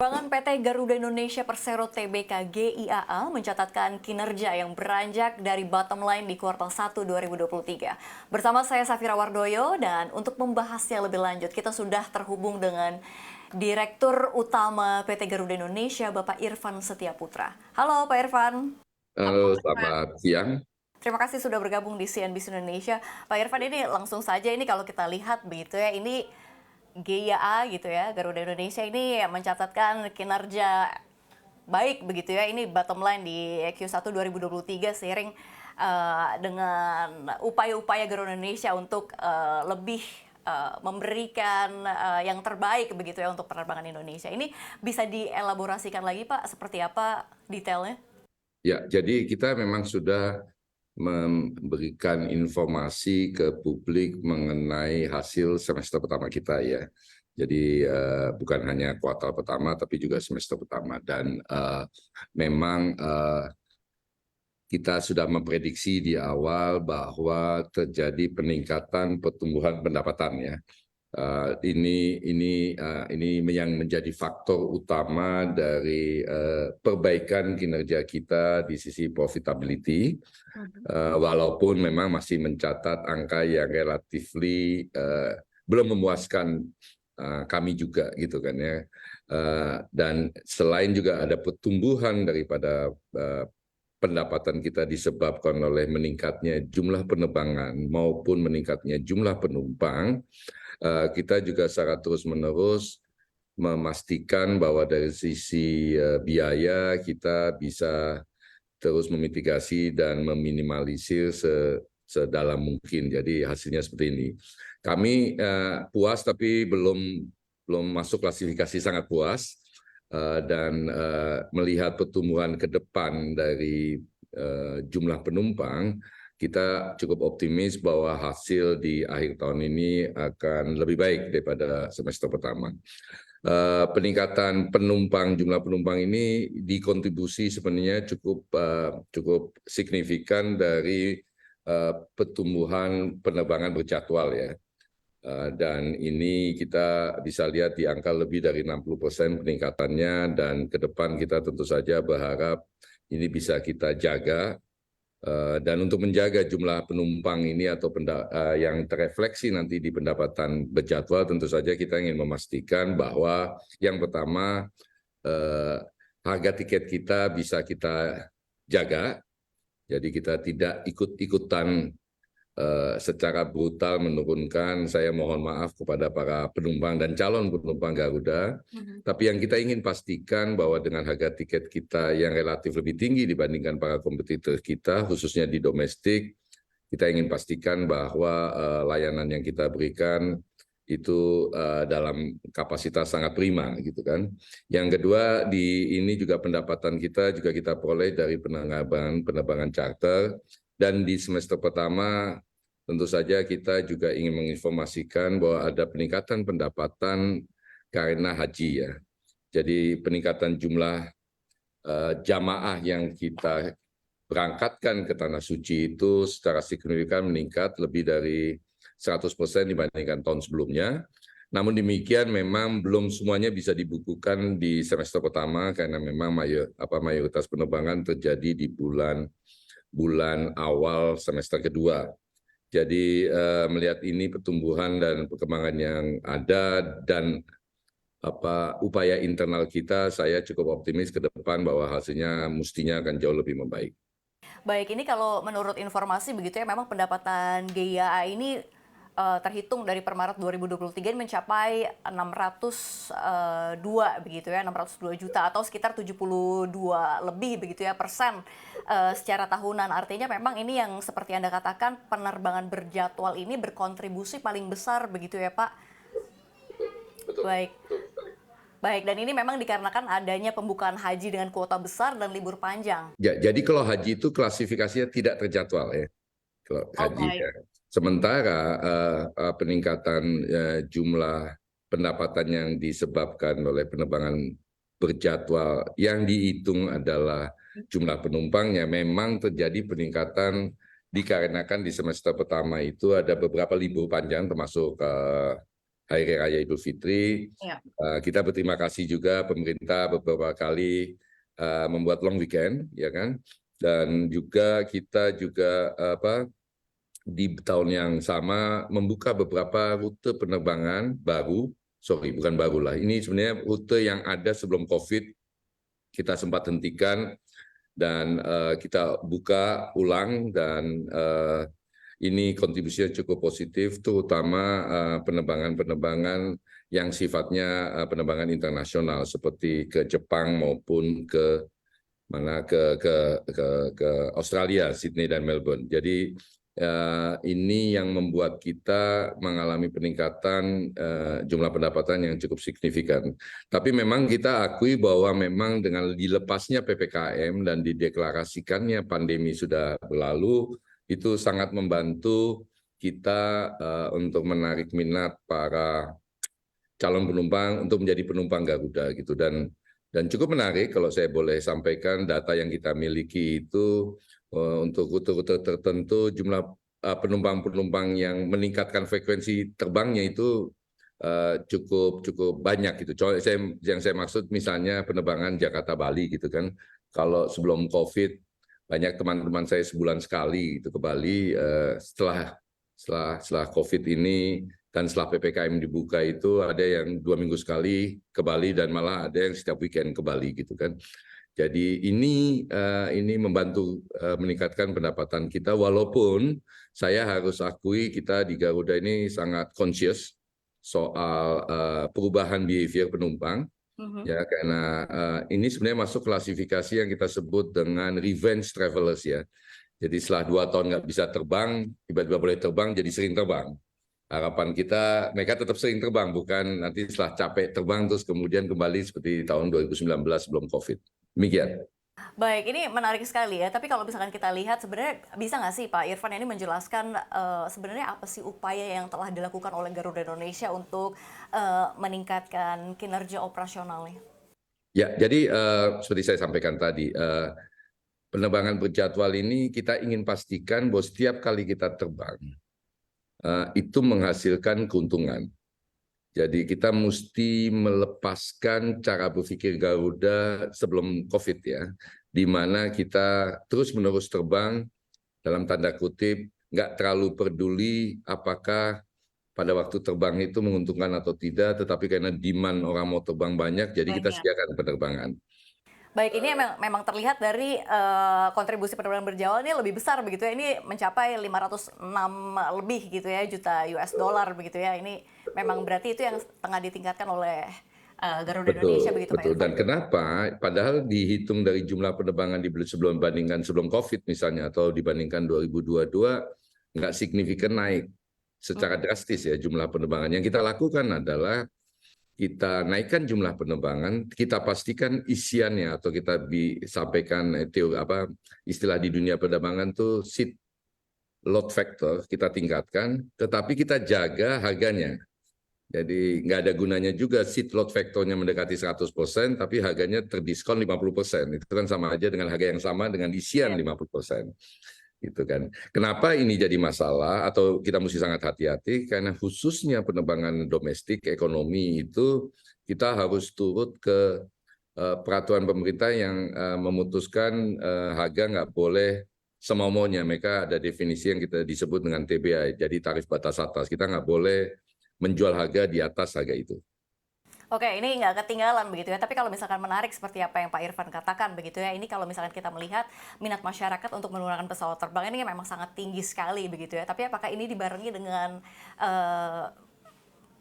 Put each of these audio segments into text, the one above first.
Keuangan PT Garuda Indonesia Persero Tbk GIAA mencatatkan kinerja yang beranjak dari bottom line di kuartal 1 2023. Bersama saya Safira Wardoyo dan untuk membahasnya lebih lanjut kita sudah terhubung dengan Direktur Utama PT Garuda Indonesia Bapak Irfan Setiaputra. Halo Pak Irfan. Halo, selamat siang. Terima kasih sudah bergabung di CNBC Indonesia. Pak Irfan, ini langsung saja ini kalau kita lihat begitu ya, ini GIAA gitu ya, Garuda Indonesia ini mencatatkan kinerja baik begitu ya. Ini bottom line di Q1 2023 seiring dengan upaya-upaya Garuda Indonesia untuk lebih memberikan yang terbaik begitu ya untuk penerbangan Indonesia. Ini bisa dielaborasikan lagi Pak, seperti apa detailnya? Ya, jadi kita memang sudah memberikan informasi ke publik mengenai hasil semester pertama kita ya. Jadi bukan hanya kuartal pertama, tapi juga semester pertama. Dan memang kita sudah memprediksi di awal bahwa terjadi peningkatan pertumbuhan pendapatan ya. Ini yang menjadi faktor utama dari perbaikan kinerja kita di sisi profitability, walaupun memang masih mencatat angka yang relatifly belum memuaskan kami juga gitu kan ya. Dan selain juga ada pertumbuhan daripada pendapatan kita disebabkan oleh meningkatnya jumlah penerbangan maupun meningkatnya jumlah penumpang, kita juga secara terus-menerus memastikan bahwa dari sisi biaya kita bisa terus memitigasi dan meminimalisir sedalam mungkin. Jadi hasilnya seperti ini. Kami puas tapi belum masuk klasifikasi sangat puas. Dan melihat pertumbuhan ke depan dari jumlah penumpang, kita cukup optimis bahwa hasil di akhir tahun ini akan lebih baik daripada semester pertama. Peningkatan jumlah penumpang ini dikontribusi sebenarnya cukup signifikan dari pertumbuhan penerbangan berjadwal ya. Dan ini kita bisa lihat di angka lebih dari 60% peningkatannya, dan ke depan kita tentu saja berharap ini bisa kita jaga. Dan untuk menjaga jumlah penumpang ini atau yang terefleksi nanti di pendapatan berjadwal, tentu saja kita ingin memastikan bahwa yang pertama harga tiket kita bisa kita jaga, jadi kita tidak ikut-ikutan secara brutal menurunkan. Saya mohon maaf kepada para penumpang dan calon penumpang Garuda. Tapi yang kita ingin pastikan bahwa dengan harga tiket kita yang relatif lebih tinggi dibandingkan para kompetitor kita, khususnya di domestik, kita ingin pastikan bahwa layanan yang kita berikan itu dalam kapasitas sangat prima gitu kan. Yang kedua, ini juga pendapatan kita juga kita peroleh dari penerbangan charter. Dan di semester pertama tentu saja kita juga ingin menginformasikan bahwa ada peningkatan pendapatan karena haji ya. Jadi peningkatan jumlah jamaah yang kita berangkatkan ke Tanah Suci itu secara signifikan meningkat lebih dari 100% dibandingkan tahun sebelumnya. Namun demikian memang belum semuanya bisa dibukukan di semester pertama karena memang mayoritas penerbangan terjadi di bulan awal semester kedua. Jadi melihat ini pertumbuhan dan perkembangan yang ada dan upaya internal kita, saya cukup optimis ke depan bahwa hasilnya mestinya akan jauh lebih membaik. Baik, ini kalau menurut informasi begitu ya, memang pendapatan GIAA ini terhitung dari per Maret 2023 mencapai 602 begitu ya, 602 juta atau sekitar 72 lebih begitu ya persen secara tahunan. Artinya memang ini yang seperti Anda katakan, penerbangan berjadwal ini berkontribusi paling besar begitu ya Pak. Betul. Baik. Baik, dan ini memang dikarenakan adanya pembukaan haji dengan kuota besar dan libur panjang. Ya, jadi kalau haji itu klasifikasinya tidak terjadwal ya. Kalau haji baik. ya. Sementara peningkatan jumlah pendapatan yang disebabkan oleh penerbangan berjadwal yang dihitung adalah jumlah penumpangnya, memang terjadi peningkatan dikarenakan di semester pertama itu ada beberapa libur panjang termasuk Hari Raya Idul Fitri. Ya. Kita berterima kasih juga pemerintah beberapa kali membuat long weekend, ya kan? Dan juga kita juga di tahun yang sama membuka beberapa rute penerbangan baru, bukan baru lah. Ini sebenarnya rute yang ada sebelum COVID kita sempat hentikan dan kita buka ulang dan ini kontribusinya cukup positif, terutama penerbangan-penerbangan yang sifatnya penerbangan internasional seperti ke Jepang maupun ke Australia, Sydney dan Melbourne. Jadi ini yang membuat kita mengalami peningkatan jumlah pendapatan yang cukup signifikan. Tapi memang kita akui bahwa memang dengan dilepasnya PPKM dan dideklarasikannya pandemi sudah berlalu, itu sangat membantu kita untuk menarik minat para calon penumpang untuk menjadi penumpang Garuda gitu. Dan cukup menarik kalau saya boleh sampaikan data yang kita miliki itu untuk rute-rute tertentu jumlah penumpang-penumpang yang meningkatkan frekuensi terbangnya itu cukup banyak gitu. Yang saya maksud misalnya penerbangan Jakarta Bali gitu kan. Kalau sebelum COVID banyak teman-teman saya sebulan sekali gitu ke Bali. Setelah COVID ini dan setelah PPKM dibuka itu ada yang 2 minggu sekali ke Bali dan malah ada yang setiap weekend ke Bali gitu kan. Jadi ini membantu meningkatkan pendapatan kita, walaupun saya harus akui kita di Garuda ini sangat conscious soal perubahan behavior penumpang. Ya, karena ini sebenarnya masuk klasifikasi yang kita sebut dengan revenge travelers ya. Jadi setelah 2 tahun nggak bisa terbang, tiba-tiba boleh terbang, jadi sering terbang. Harapan kita mereka tetap sering terbang, bukan nanti setelah capek terbang terus kemudian kembali seperti tahun 2019 sebelum COVID. Demikian. Baik, ini menarik sekali ya. Tapi kalau misalkan kita lihat sebenarnya bisa nggak sih Pak Irfan ini menjelaskan sebenarnya apa sih upaya yang telah dilakukan oleh Garuda Indonesia untuk meningkatkan kinerja operasionalnya? Ya, jadi seperti saya sampaikan tadi, penerbangan berjadwal ini kita ingin pastikan bahwa setiap kali kita terbang, itu menghasilkan keuntungan. Jadi kita mesti melepaskan cara berpikir Garuda sebelum COVID ya, di mana kita terus-menerus terbang, dalam tanda kutip, nggak terlalu peduli apakah pada waktu terbang itu menguntungkan atau tidak, tetapi karena demand orang mau terbang banyak, jadi kita Banyak. sediakan penerbangan. Baik, ini memang terlihat dari kontribusi penerbangan berjadwal ini lebih besar begitu ya. Ini mencapai 506 lebih gitu ya juta US dollar begitu ya. Ini memang berarti itu yang tengah ditingkatkan oleh Garuda Indonesia begitu Pak Betul. Irfan. Dan kenapa? Padahal dihitung dari jumlah penerbangan sebelum COVID misalnya atau dibandingkan 2022 nggak signifikan naik secara drastis ya jumlah penerbangan. Yang kita lakukan adalah kita naikkan jumlah penerbangan, kita pastikan isiannya atau kita sampaikan istilah di dunia penerbangan tuh seat load factor kita tingkatkan, tetapi kita jaga harganya. Jadi nggak ada gunanya juga seat load factor-nya mendekati 100%, tapi harganya terdiskon 50%. Itu kan sama aja dengan harga yang sama dengan isian 50%. Gitu kan. Kenapa ini jadi masalah atau kita mesti sangat hati-hati? Karena khususnya penerbangan domestik ekonomi itu kita harus turut ke peraturan pemerintah yang memutuskan harga nggak boleh semau-maunya. Mereka ada definisi yang kita disebut dengan TBA, jadi tarif batas atas. Kita nggak boleh menjual harga di atas harga itu. Oke, ini nggak ketinggalan begitu ya. Tapi kalau misalkan menarik seperti apa yang Pak Irfan katakan begitu ya, ini kalau misalkan kita melihat minat masyarakat untuk menggunakan pesawat terbang ini memang sangat tinggi sekali begitu ya. Tapi apakah ini dibarengi dengan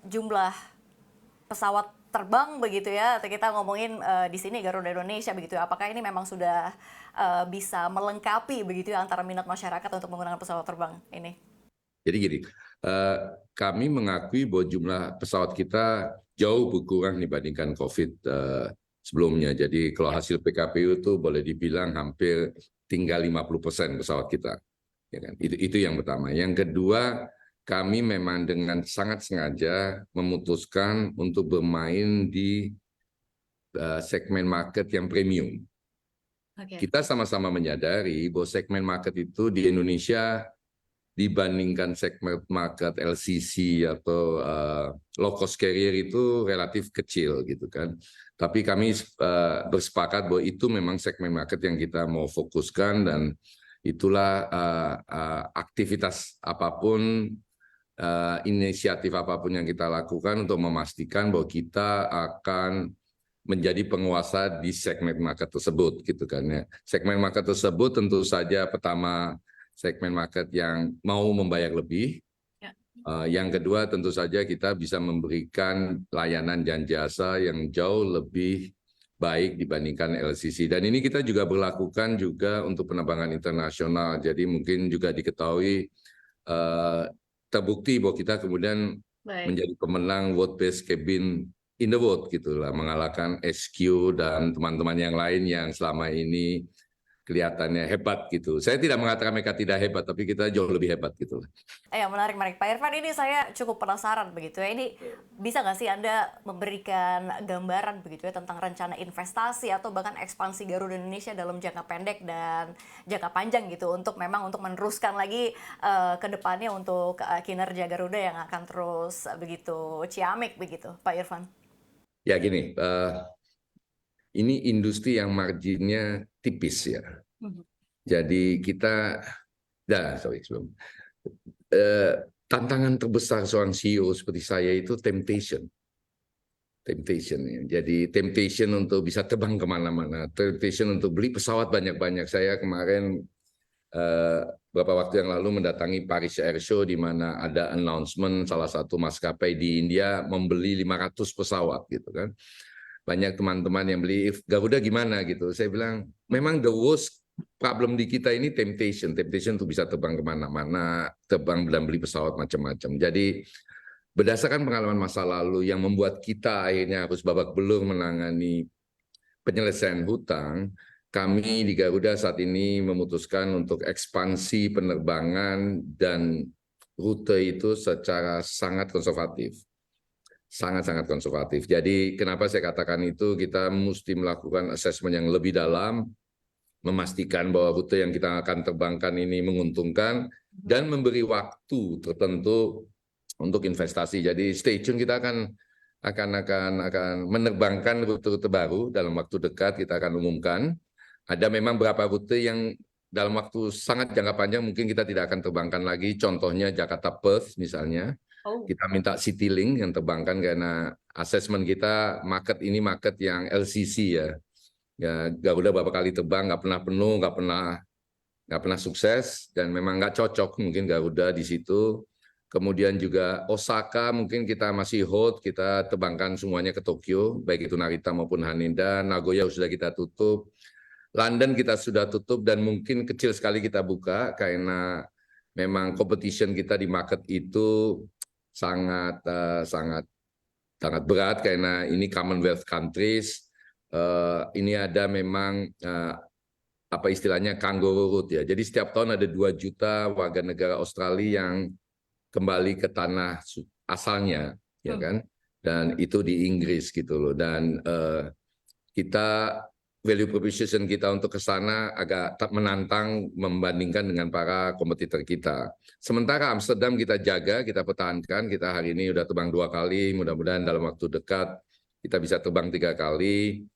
jumlah pesawat terbang begitu ya? Atau kita ngomongin di sini Garuda Indonesia begitu ya. Apakah ini memang sudah bisa melengkapi begitu ya antara minat masyarakat untuk menggunakan pesawat terbang ini? Jadi gini, kami mengakui bahwa jumlah pesawat kita jauh berkurang dibandingkan COVID sebelumnya. Jadi kalau hasil PKPU itu boleh dibilang hampir tinggal 50% pesawat kita. Ya kan? Itu yang pertama. Yang kedua, kami memang dengan sangat sengaja memutuskan untuk bermain di segmen market yang premium. Kita sama-sama menyadari bahwa segmen market itu di Indonesia dibandingkan segmen market LCC atau low cost carrier itu relatif kecil gitu kan. Tapi kami bersepakat bahwa itu memang segmen market yang kita mau fokuskan, dan itulah aktivitas apapun, inisiatif apapun yang kita lakukan untuk memastikan bahwa kita akan menjadi penguasa di segmen market tersebut gitu kan ya. Segmen market tersebut tentu saja pertama segmen market yang mau membayar lebih. Yang kedua tentu saja kita bisa memberikan layanan dan jasa yang jauh lebih baik dibandingkan LCC. Dan ini kita juga berlakukan juga untuk penerbangan internasional. Jadi mungkin juga diketahui terbukti bahwa kita kemudian menjadi pemenang World Best Cabin in the World gitulah, mengalahkan SQ dan teman-teman yang lain yang selama ini kelihatannya hebat gitu. Saya tidak mengatakan mereka tidak hebat, tapi kita jauh lebih hebat gitu. Menarik. Pak Irfan, ini saya cukup penasaran begitu ya. Ini bisa nggak sih Anda memberikan gambaran begitu ya tentang rencana investasi atau bahkan ekspansi Garuda Indonesia dalam jangka pendek dan jangka panjang gitu untuk meneruskan lagi ke depannya untuk kinerja Garuda yang akan terus begitu ciamik begitu, Pak Irfan? Ya gini, ini industri yang marginnya tipis ya. Jadi kita, tantangan terbesar seorang CEO seperti saya itu temptation ya. Jadi temptation untuk bisa terbang kemana-mana, temptation untuk beli pesawat banyak-banyak. Saya kemarin beberapa waktu yang lalu mendatangi Paris Air Show, di mana ada announcement salah satu maskapai di India membeli 500 pesawat gitu kan. Banyak teman-teman yang beli, Garuda gimana gitu. Saya bilang, memang the worst problem di kita ini temptation untuk bisa terbang kemana-mana, terbang dan beli pesawat macam-macam. Jadi berdasarkan pengalaman masa lalu yang membuat kita akhirnya harus babak belur menangani penyelesaian hutang, kami di Garuda saat ini memutuskan untuk ekspansi penerbangan dan rute itu secara sangat konservatif. Sangat-sangat konservatif. Jadi kenapa saya katakan itu, kita mesti melakukan assessment yang lebih dalam, memastikan bahwa rute yang kita akan terbangkan ini menguntungkan, dan memberi waktu tertentu untuk investasi. Jadi stay tune, kita akan menerbangkan rute-rute baru dalam waktu dekat, kita akan umumkan. Ada memang beberapa rute yang dalam waktu sangat jangka panjang mungkin kita tidak akan terbangkan lagi, contohnya Jakarta-Perth misalnya. Kita minta Citylink yang terbangkan karena asesmen kita market ini market yang LCC ya. Ya Garuda beberapa kali terbang nggak pernah penuh, nggak pernah sukses, dan memang nggak cocok mungkin Garuda di situ. Kemudian juga Osaka mungkin kita masih hold, kita terbangkan semuanya ke Tokyo, baik itu Narita maupun Haneda. Nagoya sudah kita tutup, London kita sudah tutup, dan mungkin kecil sekali kita buka karena memang competition kita di market itu sangat berat karena ini Commonwealth countries. Ini ada memang apa istilahnya kangaroo road ya. Jadi setiap tahun ada 2 juta warga negara Australia yang kembali ke tanah asalnya, ya kan? Dan itu di Inggris gitu loh. Dan kita value proposition kita untuk ke sana agak menantang membandingkan dengan para kompetitor kita. Sementara Amsterdam kita jaga, kita pertahankan. Kita hari ini udah terbang 2 kali, mudah-mudahan dalam waktu dekat kita bisa terbang 3 kali.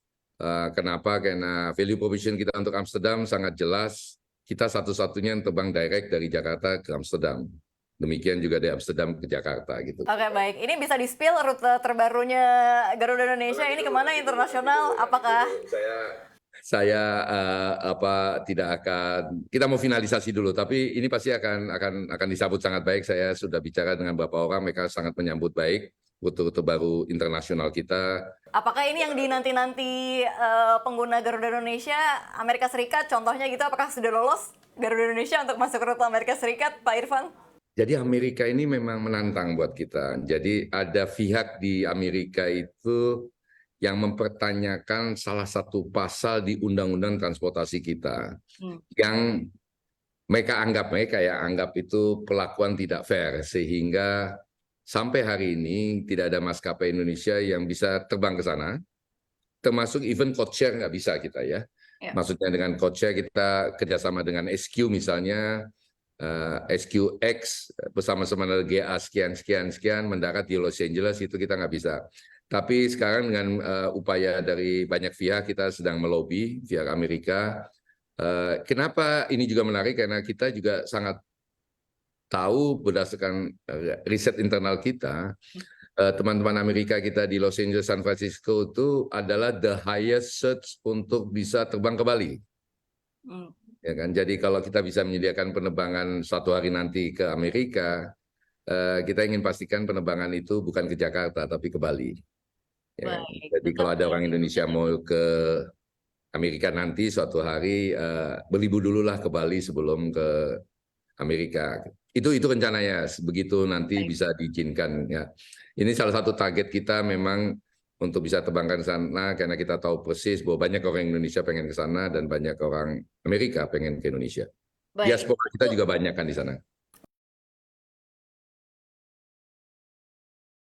Kenapa? Karena value proposition kita untuk Amsterdam sangat jelas. Kita satu-satunya yang terbang direct dari Jakarta ke Amsterdam. Demikian juga dari Amsterdam ke Jakarta gitu. Oke, baik. Ini bisa di-spill rute terbarunya Garuda Indonesia ini kemana, internasional? Apakah saya tidak akan, kita mau finalisasi dulu, tapi ini pasti akan disambut sangat baik. Saya sudah bicara dengan beberapa orang, mereka sangat menyambut baik rute-rute baru internasional kita. Apakah ini yang dinanti-nanti pengguna Garuda Indonesia, Amerika Serikat contohnya gitu, apakah sudah lolos Garuda Indonesia untuk masuk rute Amerika Serikat, Pak Irfan? Jadi Amerika ini memang menantang buat kita. Jadi ada pihak di Amerika itu yang mempertanyakan salah satu pasal di Undang-Undang Transportasi kita, yang mereka anggap itu perlakuan tidak fair, sehingga sampai hari ini tidak ada maskapai Indonesia yang bisa terbang ke sana, termasuk even codeshare nggak bisa kita ya. Maksudnya dengan codeshare kita kerjasama dengan SQ misalnya, SQX bersama-sama dengan GA sekian mendarat di Los Angeles, itu kita nggak bisa. Tapi sekarang dengan upaya dari banyak pihak, kita sedang melobi pihak Amerika. Kenapa ini juga menarik? Karena kita juga sangat tahu berdasarkan riset internal kita, teman-teman Amerika kita di Los Angeles, San Francisco itu adalah the highest search untuk bisa terbang ke Bali. Ya kan? Jadi kalau kita bisa menyediakan penerbangan suatu hari nanti ke Amerika, kita ingin pastikan penerbangan itu bukan ke Jakarta tapi ke Bali. Ya kan? Baik, Jadi kalau ada orang Indonesia mau ke Amerika nanti suatu hari, berlibur dulu lah ke Bali sebelum ke Amerika. Itu rencananya, begitu nanti bisa diizinkan. Ya. Ini salah satu target kita memang untuk bisa terbangkan ke sana, karena kita tahu persis bahwa banyak orang Indonesia pengen ke sana dan banyak orang Amerika pengen ke Indonesia. baik. Diaspora kita juga banyak kan di sana.